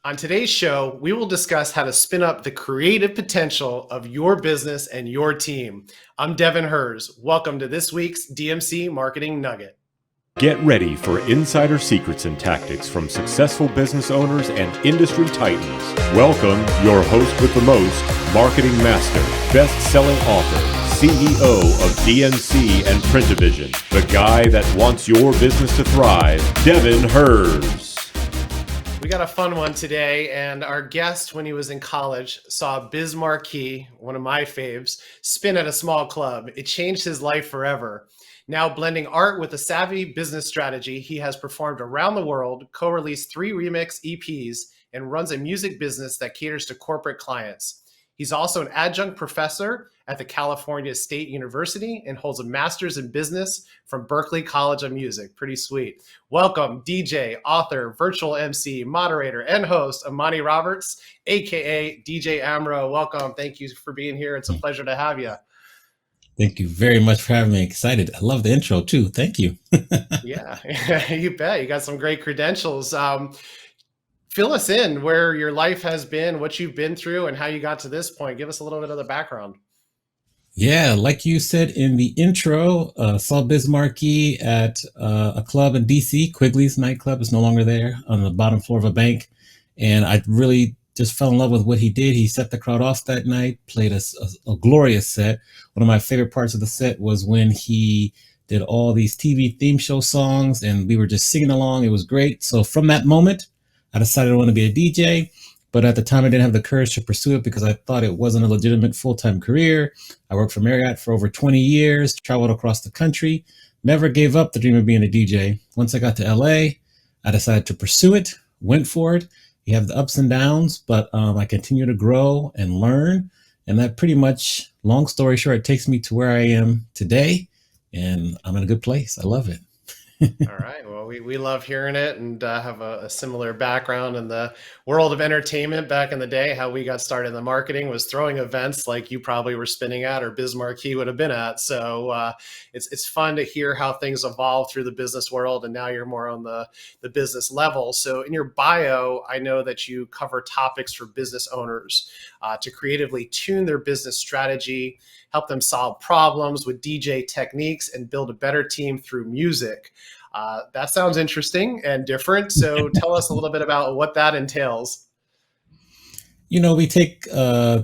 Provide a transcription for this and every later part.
On today's show, we will discuss how to spin up the creative potential of your business and your team. I'm Devin Herz. Welcome to this week's DMC Marketing Nugget. Get ready for insider secrets and tactics from successful business owners and industry titans. Welcome your host with the most, marketing master, best-selling author, CEO of DNC and Print Division, the guy that wants your business to thrive, Devin Herz. We got a fun one today, and our guest, when he was in college, saw Biz Markie, one of my faves, spin at a small club. It changed his life forever. Now blending art with a savvy business strategy, he has performed around the world, co-released 3 remix EPs, and runs a music business that caters to corporate clients. He's also an adjunct professor at the California State University and holds a master's in business from Berklee College of Music. Pretty sweet. Welcome, DJ, author, virtual MC, moderator, and host, Amani Roberts, a.k.a. DJ AmRo. Welcome. Thank you for being here. It's a pleasure to have you. Thank you very much for having me. Excited. I love the intro too. Thank you. Yeah, you bet. You got some great credentials. Fill us in where your life has been, what you've been through, and how you got to this point. Give us a little bit of the background. Yeah, like you said in the intro, saw Biz Markie at a club in DC. Quigley's nightclub is no longer there, on the bottom floor of a bank. And I really just fell in love with what he did. He set the crowd off that night, played a glorious set. One of my favorite parts of the set was when he did all these TV theme show songs and we were just singing along. It was great. So from that moment, I decided I want to be a DJ, but at the time I didn't have the courage to pursue it because I thought it wasn't a legitimate full-time career. I worked for Marriott for over 20 years, traveled across the country, never gave up the dream of being a DJ. Once I got to LA, I decided to pursue it, went for it. You have the ups and downs, but I continue to grow and learn. And that pretty much, long story short, takes me to where I am today. And I'm in a good place. I love it. All right. Well, we love hearing it and have a similar background in the world of entertainment back in the day. How we got started in the marketing was throwing events like you probably were spinning at or Biz Markie would have been at. So it's fun to hear how things evolve through the business world. And now you're more on the business level. So in your bio, I know that you cover topics for business owners to creatively tune their business strategy, help them solve problems with DJ techniques, and build a better team through music. That sounds interesting and different. So tell us a little bit about what that entails. You know, we take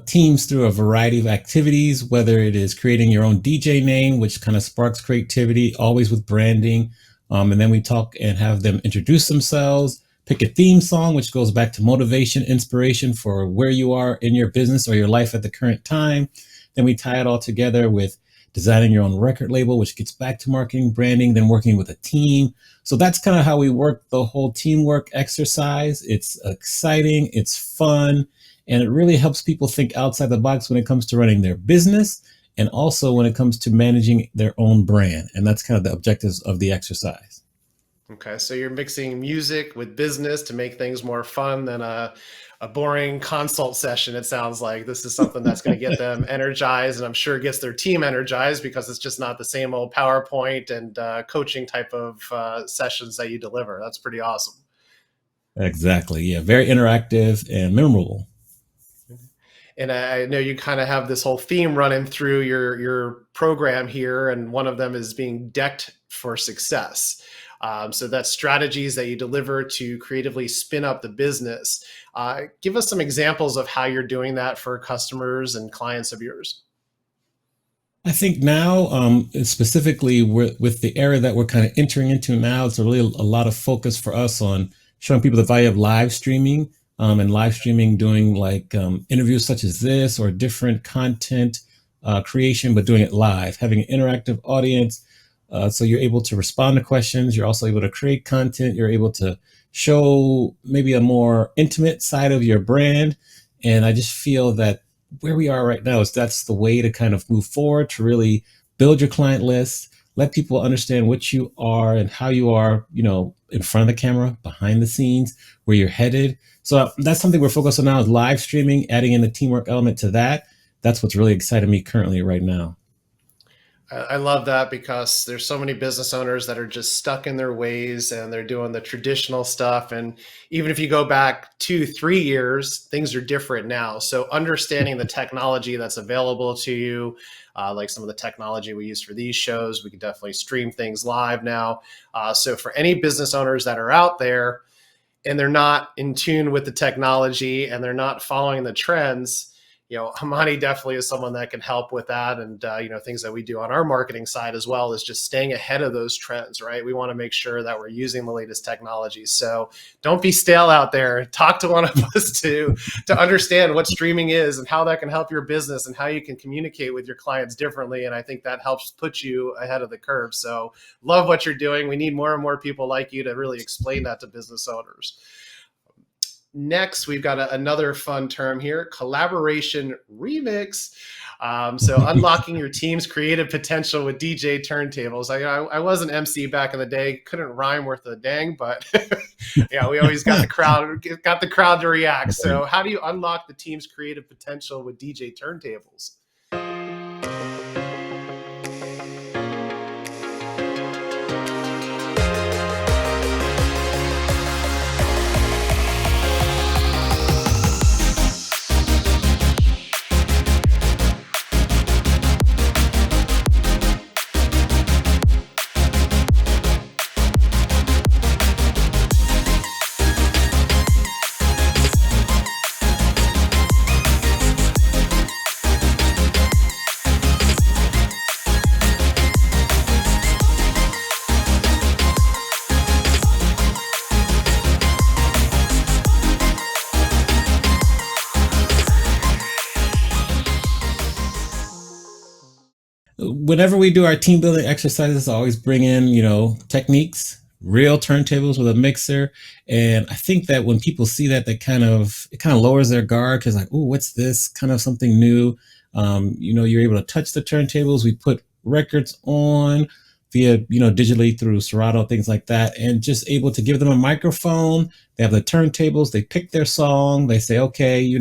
teams through a variety of activities, whether it is creating your own DJ name, which kind of sparks creativity, always with branding. And then we talk and have them introduce themselves, pick a theme song, which goes back to motivation, inspiration for where you are in your business or your life at the current time. Then we tie it all together with designing your own record label, which gets back to marketing, branding, then working with a team. So that's kind of how we work the whole teamwork exercise. It's exciting, it's fun, and it really helps people think outside the box when it comes to running their business and also when it comes to managing their own brand. And that's kind of the objectives of the exercise. Okay, so you're mixing music with business to make things more fun than a boring consult session. It sounds like this is something that's going to get them energized, and I'm sure gets their team energized because it's just not the same old PowerPoint and coaching type of sessions that you deliver. That's pretty awesome. Exactly. Yeah, very interactive and memorable. And I know you kind of have this whole theme running through your program here, and one of them is being decked for success. So that's strategies that you deliver to creatively spin up the business. Give us some examples of how you're doing that for customers and clients of yours. I think now, specifically with the era that we're kind of entering into now, it's really a lot of focus for us on showing people the value of live streaming and live streaming, doing like interviews such as this or different content creation, but doing it live, having an interactive audience. So you're able to respond to questions. You're also able to create content. You're able to show maybe a more intimate side of your brand. And I just feel that where we are right now is that's the way to kind of move forward, to really build your client list, let people understand what you are and how you are, you know, in front of the camera, behind the scenes, where you're headed. So that's something we're focused on now, is live streaming, adding in the teamwork element to that. That's what's really exciting me currently right now. I love that because there's so many business owners that are just stuck in their ways and they're doing the traditional stuff. And even if you go back 2, 3 years, things are different now. So understanding the technology that's available to you, like some of the technology we use for these shows, we can definitely stream things live now. So for any business owners that are out there and they're not in tune with the technology and they're not following the trends, Amani definitely is someone that can help with that. And, things that we do on our marketing side as well is just staying ahead of those trends, right? We want to make sure that we're using the latest technology. So don't be stale out there. Talk to one of us to understand what streaming is and how that can help your business and how you can communicate with your clients differently. And I think that helps put you ahead of the curve. So love what you're doing. We need more and more people like you to really explain that to business owners. Next, we've got another fun term here, collaboration remix. So unlocking your team's creative potential with DJ turntables. I was an MC back in the day, couldn't rhyme worth a dang, but yeah, we always got the crowd to react. So how do you unlock the team's creative potential with DJ turntables? Whenever we do our team building exercises, I always bring in, techniques, real turntables with a mixer. And I think that when people see that, it kind of lowers their guard because like, oh, what's this? Kind of something new. You're able to touch the turntables. We put records on via, digitally through Serato, things like that, and just able to give them a microphone. They have the turntables. They pick their song. They say, okay,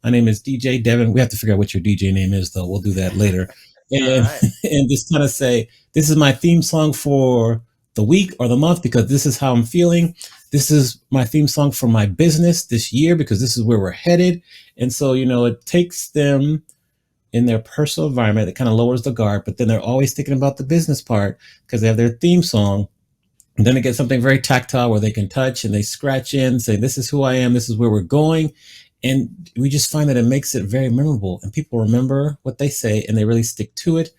my name is DJ Devin. We have to figure out what your DJ name is, though. We'll do that later. And, right. And just kind of say, this is my theme song for the week or the month because this is how I'm feeling. This is my theme song for my business this year because this is where we're headed. And so, it takes them in their personal environment. It kind of lowers the guard, but then they're always thinking about the business part because they have their theme song. And then they get something very tactile where they can touch and they scratch in, say, this is who I am. This is where we're going. And we just find that it makes it very memorable and people remember what they say and they really stick to it.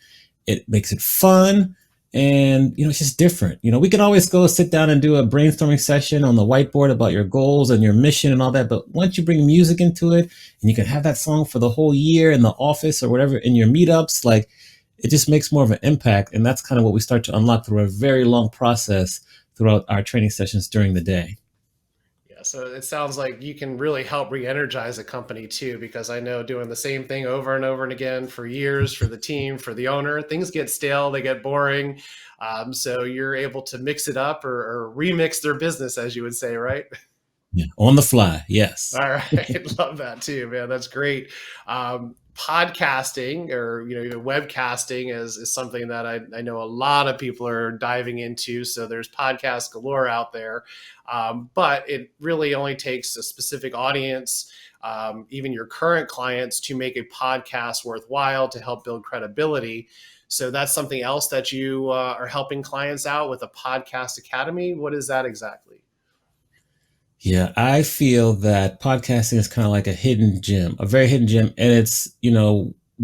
It makes it fun and, it's just different. We can always go sit down and do a brainstorming session on the whiteboard about your goals and your mission and all that. But once you bring music into it and you can have that song for the whole year in the office or whatever in your meetups, like it just makes more of an impact. And that's kind of what we start to unlock through a very long process throughout our training sessions during the day. So it sounds like you can really help re-energize a company too, because I know doing the same thing over and over and again for years for the team, for the owner, things get stale, they get boring. So you're able to mix it up or remix their business, as you would say, right? Yeah, on the fly. Yes. All right. Love that too, man. That's great. Podcasting or, webcasting is something that I know a lot of people are diving into. So there's podcast galore out there. But it really only takes a specific audience, even your current clients, to make a podcast worthwhile to help build credibility. So that's something else that you are helping clients out with, a podcast academy. What is that exactly? Yeah, I feel that podcasting is kind of like a hidden gem, a very hidden gem. And it's,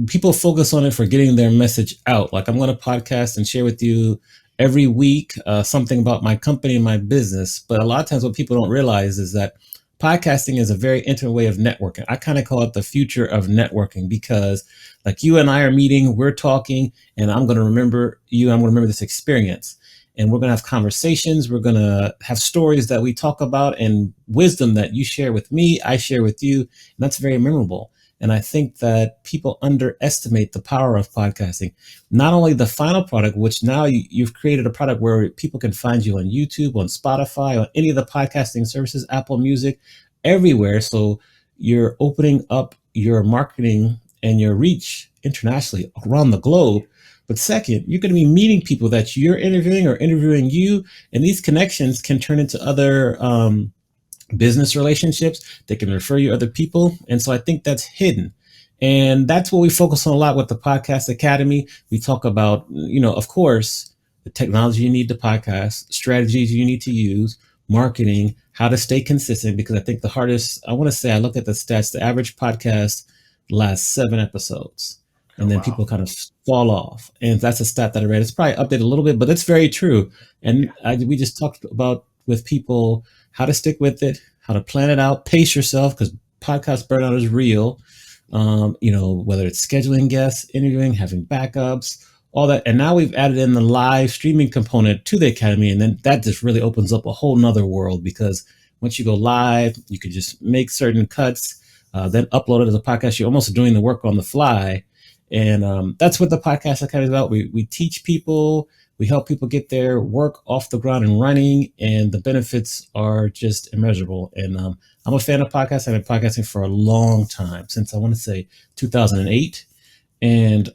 people focus on it for getting their message out. Like I'm going to podcast and share with you every week something about my company and my business. But a lot of times what people don't realize is that podcasting is a very intimate way of networking. I kind of call it the future of networking because like you and I are meeting, we're talking, and I'm going to remember you. I'm going to remember this experience. And we're going to have conversations. We're going to have stories that we talk about and wisdom that you share with me, I share with you. And that's very memorable. And I think that people underestimate the power of podcasting. Not only the final product, which now you've created a product where people can find you on YouTube, on Spotify, on any of the podcasting services, Apple Music, everywhere. So you're opening up your marketing and your reach internationally around the globe. But second, you're going to be meeting people that you're interviewing or interviewing you, and these connections can turn into other business relationships. They can refer you other people. And so I think that's hidden. And that's what we focus on a lot with the Podcast Academy. We talk about, of course, the technology you need to podcast, strategies you need to use, marketing, how to stay consistent. Because I think the hardest, I looked at the stats, the average podcast lasts 7 episodes. And then people kind of fall off. And that's a stat that I read. It's probably updated a little bit, but it's very true. And we just talked about with people how to stick with it, how to plan it out, pace yourself, because podcast burnout is real. Whether it's scheduling guests, interviewing, having backups, all that. And now we've added in the live streaming component to the Academy. And then that just really opens up a whole nother world, because once you go live, you can just make certain cuts, then upload it as a podcast. You're almost doing the work on the fly. And that's what the Podcast Academy is about. We teach people, we help people get their work off the ground and running, and the benefits are just immeasurable. And I'm a fan of podcasts. I've been podcasting for a long time, since I want to say 2008. And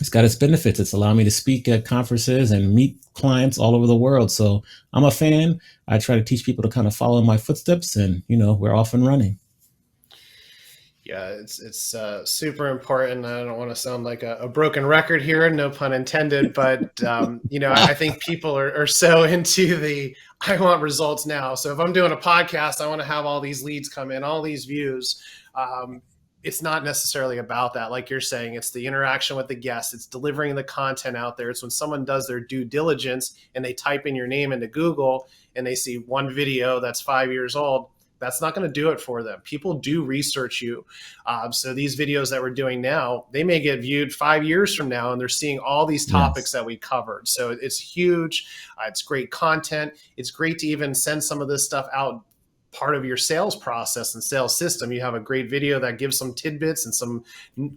it's got its benefits. It's allowed me to speak at conferences and meet clients all over the world. So I'm a fan. I try to teach people to kind of follow in my footsteps, and, we're off and running. Yeah, it's super important. I don't want to sound like a broken record here, no pun intended, but I think people are so into I want results now. So if I'm doing a podcast, I want to have all these leads come in, all these views. It's not necessarily about that. Like you're saying, it's the interaction with the guests. It's delivering the content out there. It's when someone does their due diligence and they type in your name into Google and they see one video that's 5 years old. That's not going to do it for them. People do research you. So these videos that we're doing now, they may get viewed 5 years from now, and they're seeing all these topics that we covered. So it's huge. It's great content. It's great to even send some of this stuff out, part of your sales process and sales system. You have a great video that gives some tidbits and some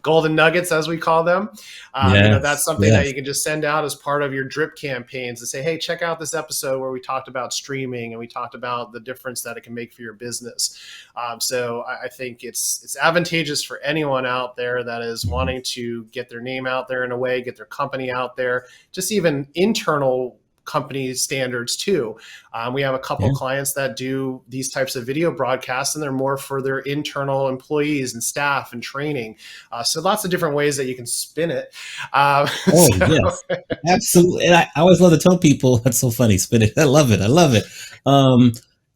golden nuggets, as we call them. That's something that you can just send out as part of your drip campaigns and say, hey, check out this episode where we talked about streaming and we talked about the difference that it can make for your business. So I think it's advantageous for anyone out there that is wanting to get their name out there in a way, get their company out there, just even internal company standards too. We have a couple clients that do these types of video broadcasts, and they're more for their internal employees and staff and training. So lots of different ways that you can spin it. Yes, absolutely. And I always love to tell people, that's so funny, spin it. I love it.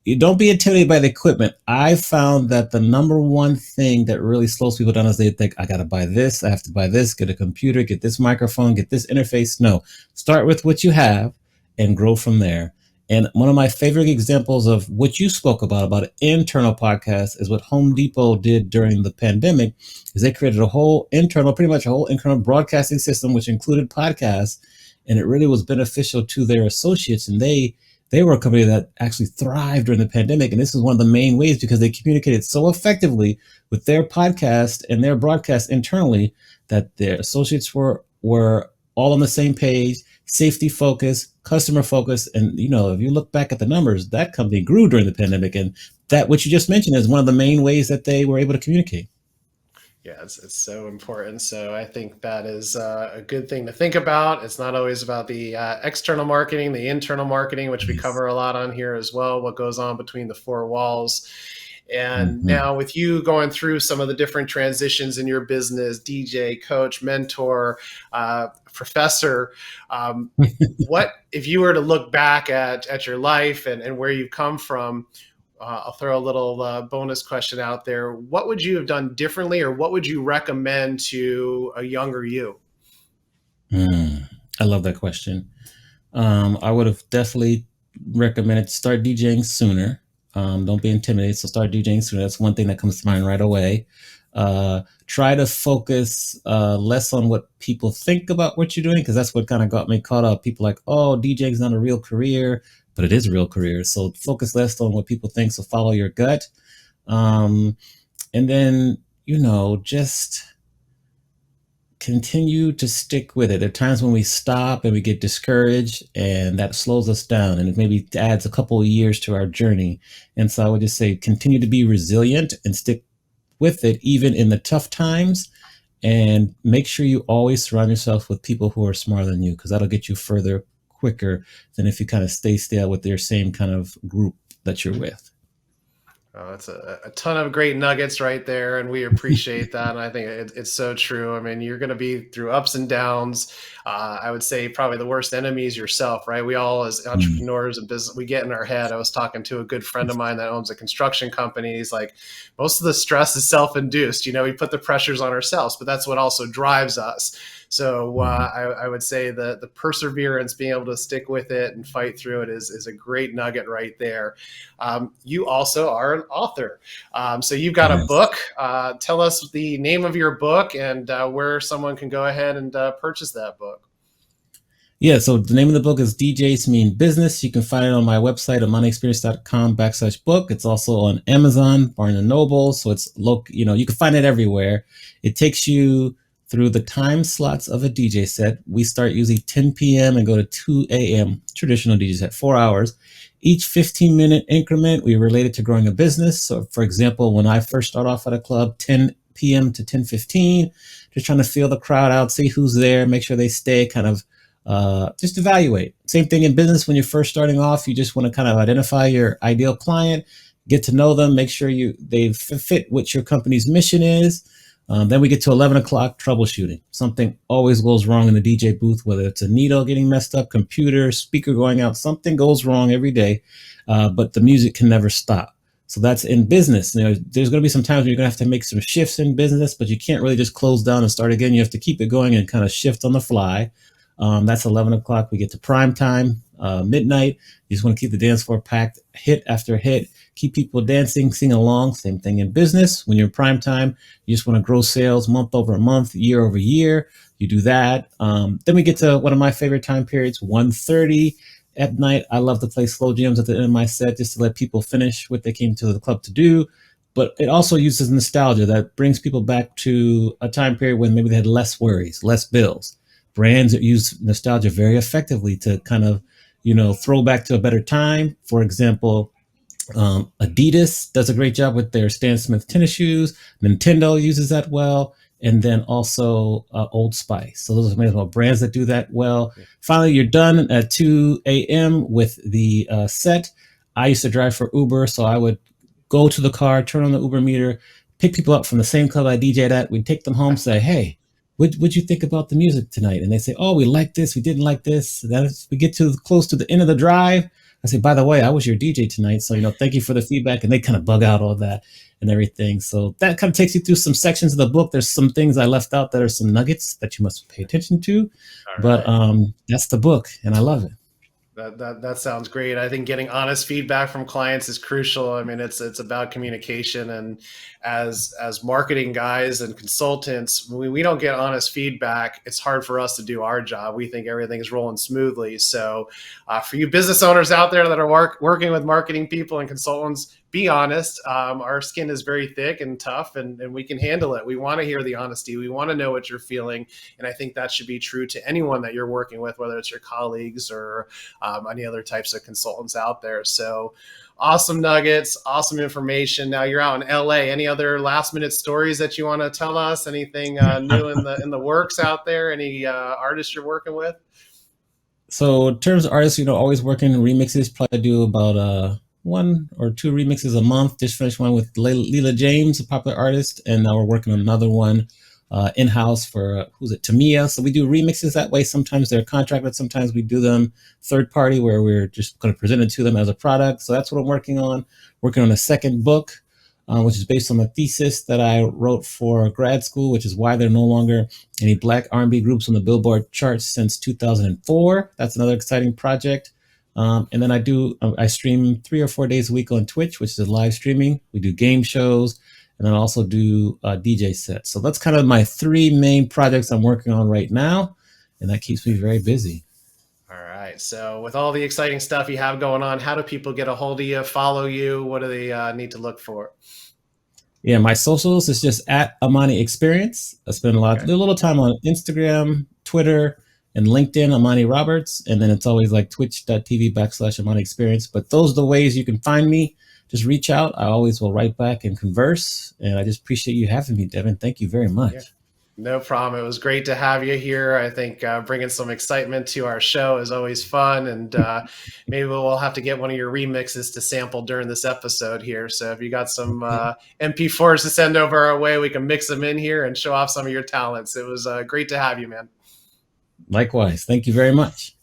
You don't be intimidated by the equipment. I found that the number one thing that really slows people down is they think, I got to buy this, I have to buy this, get a computer, get this microphone, get this interface. No, start with what you have and grow from there. And one of my favorite examples of what you spoke about an internal podcast, is what Home Depot did during the pandemic. Is they created pretty much a whole internal broadcasting system, which included podcasts, and it really was beneficial to their associates. And they were a company that actually thrived during the pandemic. And this is one of the main ways, because they communicated so effectively with their podcast and their broadcast internally that their associates were all on the same page, safety focus, customer focus. And, if you look back at the numbers, that company grew during the pandemic. And that, what you just mentioned, is one of the main ways that they were able to communicate. Yeah, it's so important. So I think that is a good thing to think about. It's not always about the external marketing, the internal marketing, which we cover a lot on here as well, what goes on between the four walls. And now with you going through some of the different transitions in your business, DJ, coach, mentor, professor, what, if you were to look back at your life and where you've come from, I'll throw a little bonus question out there. What would you have done differently, or what would you recommend to a younger you? I love that question. I would have definitely recommended start DJing sooner. Don't be intimidated. So start DJing sooner. That's one thing that comes to mind right away. Try to focus less on what people think about what you're doing, because that's what kind of got me caught up. People like, oh, DJing is not a real career, but it is a real career. So focus less on what people think. So follow your gut. And then, just continue to stick with it. There are times when we stop and we get discouraged, and that slows us down, and it maybe adds a couple of years to our journey. And so I would just say, continue to be resilient and stick with it, even in the tough times. and make sure you always surround yourself with people who are smarter than you, because that'll get you further quicker than if you kind of stay stale with their same kind of group that you're with. Oh, that's a ton of great nuggets right there, and we appreciate that. And I think it's so true. I mean, you're going to be through ups and downs. I would say probably the worst enemy is yourself, right? We all, as entrepreneurs and business, we get in our head. I was talking to a good friend of mine that owns a construction company. He's like, most of the stress is self-induced. You know, we put the pressures on ourselves, but that's what also drives us. So I would say the perseverance, being able to stick with it and fight through it is a great nugget right there. You also are an author. So you've got a book. Tell us the name of your book and where someone can go ahead and purchase that book. Yeah, so the name of the book is DJs Mean Business. You can find it on my website, amaniexperience.com/book. It's also on Amazon, Barnes & Noble. So it's you can find it everywhere. It takes you through the time slots of a DJ set. We start usually 10 p.m. and go to 2 a.m. traditional DJ set, 4 hours. Each 15-minute increment, we relate it to growing a business. So for example, when I first start off at a club, 10 p.m. to 10:15, just trying to feel the crowd out, see who's there, make sure they stay, kind of just evaluate. Same thing in business. When you're first starting off, you just want to kind of identify your ideal client, get to know them, make sure they fit what your company's mission is. Then we get to 11 o'clock, troubleshooting. Something always goes wrong in the DJ booth, whether it's a needle getting messed up, computer, speaker going out, something goes wrong every day, but the music can never stop. So that's in business. There's going to be some times where you're going to have to make some shifts in business, but you can't really just close down and start again. You have to keep it going and kind of shift on the fly. That's 11 o'clock. We get to prime time, midnight. You just want to keep the dance floor packed, hit after hit, keep people dancing, sing along. Same thing in business. When you're in prime time, you just want to grow sales month over month, year over year. You do that. Then we get to one of my favorite time periods, 1:30 at night. I love to play slow jams at the end of my set just to let people finish what they came to the club to do. But it also uses nostalgia that brings people back to a time period when maybe they had less worries, less bills. Brands that use nostalgia very effectively to kind of, throw back to a better time. For example, Adidas does a great job with their Stan Smith tennis shoes. Nintendo uses that well. And then also Old Spice. So those are brands that do that well. Finally, you're done at 2 a.m. with the set. I used to drive for Uber, so I would go to the car, turn on the Uber meter, pick people up from the same club I DJ'd at. We'd take them home, say, hey, what'd you think about the music tonight? And they say, oh, we like this, we didn't like this. Then we get close to the end of the drive, I say, by the way, I was your DJ tonight, so thank you for the feedback. And they kind of bug out all that and everything. So that kind of takes you through some sections of the book. There's some things I left out that are some nuggets that you must pay attention to. But that's the book, and I love it. That sounds great. I think getting honest feedback from clients is crucial. I mean, it's about communication, and as marketing guys and consultants, when we don't get honest feedback, it's hard for us to do our job. We think everything is rolling smoothly. So for you business owners out there that are working with marketing people and consultants, be honest. Our skin is very thick and tough, and we can handle it. We want to hear the honesty. We want to know what you're feeling. And I think that should be true to anyone that you're working with, whether it's your colleagues or any other types of consultants out there. So awesome nuggets, awesome information. Now you're out in LA. Any other last minute stories that you want to tell us? Anything new in the works out there? Any artists you're working with? So in terms of artists, always working remixes, probably do about 1 or 2 remixes a month. Just finished one with Leela James, a popular artist, and now we're working on another one in-house for Tamia. So we do remixes that way. Sometimes they're contracted, sometimes we do them third party where we're just going to present it to them as a product. So that's what I'm working on. Working on a second book, which is based on a thesis that I wrote for grad school, which is why there are no longer any Black R&B groups on the Billboard charts since 2004. That's another exciting project. And then I stream 3 or 4 days a week on Twitch, which is live streaming. We do game shows, and then I also do DJ sets. So that's kind of my 3 main projects I'm working on right now, and that keeps me very busy. All right. So with all the exciting stuff you have going on, how do people get a hold of you, follow you? What do they need to look for? Yeah, my socials is just at Amani Experience. I spend a little time on Instagram, Twitter, and LinkedIn, Amani Roberts. And then it's always like twitch.tv/Amani Experience. But those are the ways you can find me. Just reach out. I always will write back and converse. And I just appreciate you having me, Devin. Thank you very much. No problem. It was great to have you here. I think bringing some excitement to our show is always fun, and maybe we'll have to get one of your remixes to sample during this episode here. So if you got some MP4s to send over our way, we can mix them in here and show off some of your talents. It was great to have you, man. Likewise. Thank you very much.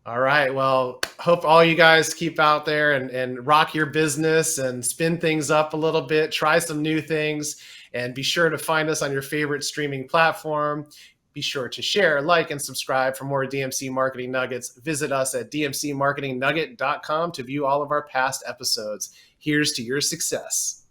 All right. Well, hope all you guys keep out there and rock your business and spin things up a little bit, try some new things, and be sure to find us on your favorite streaming platform. Be sure to share, like, and subscribe for more DMC Marketing Nuggets. Visit us at dmcmarketingnugget.com to view all of our past episodes. Here's to your success.